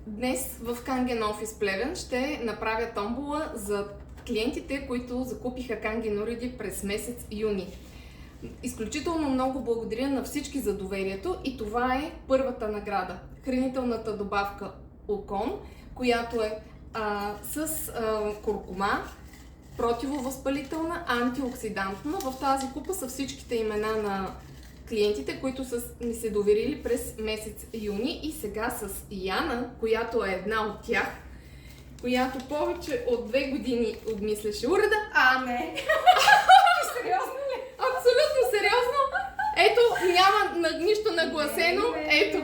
Днес в Kangen Office Плевен ще направя томбола за клиентите, които закупиха Kangen уреди през месец юни. Изключително много благодаря на всички за доверието и това е първата награда. Хранителната добавка Окон, която е с куркума, противовъзпалителна, антиоксидантна. В тази купа са всичките имена на клиентите, които са ни се доверили през месец юни, и сега с Яна, която е една от тях, която повече от 2 години обмисляше уреда. Не! Сериозно ли? Абсолютно сериозно! Ето, няма нищо нагласено. Ето,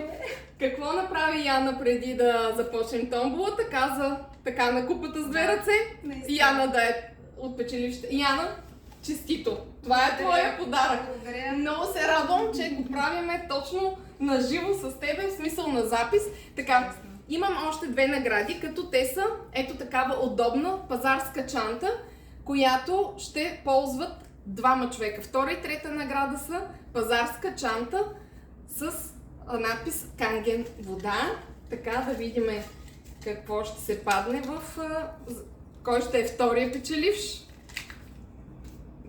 какво направи Яна преди да започнем томболата? Каза така на купата с 2 ръце. Яна да е от печелившите. Яна, честито! Това е твоя подарък. Благодаря. Много се радвам, че го правиме точно на живо с тебе, в смисъл на запис. Така, имам още 2 награди, като те са ето такава удобна пазарска чанта, която ще ползват 2 човека. Втора и трета награда са пазарска чанта с надпис Kangen вода. Така, да видим какво ще се падне в... Кой ще е втория печеливш?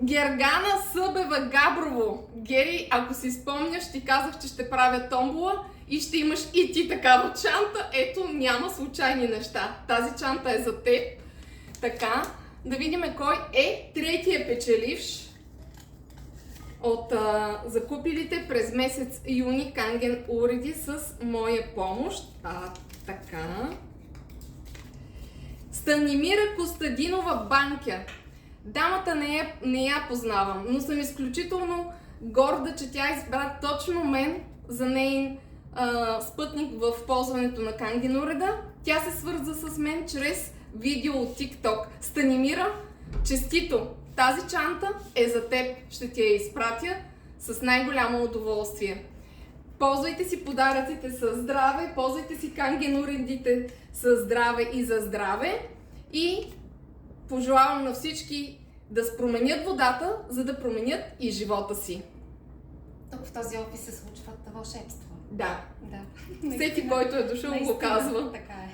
Гергана Събева Габрово. Гери, ако си спомняш, ти казах, че ще правя томбола и ще имаш и ти такава чанта. Ето, няма случайни неща. Тази чанта е за теб. Така, да видим кой е третия печеливш от закупилите през месец юни Kangen уреди с моя помощ. Така. Станимира Костадинова Банкя. Дамата не я познавам, но съм изключително горда, че тя избра точно мен за нейн спътник в ползването на Kangen уреда. Тя се свърза с мен чрез видео от TikTok. Станимира, честито! Тази чанта е за теб. Ще ти я изпратя с най-голямо удоволствие. Ползвайте си подаръците със здраве, ползвайте си Kangen уредите със здраве и за здраве. И пожелавам на всички да променят водата, за да променят и живота си. Тук в този офис се случват вълшебства. Да. Да. Всеки, който е дошъл, го казва. Така е.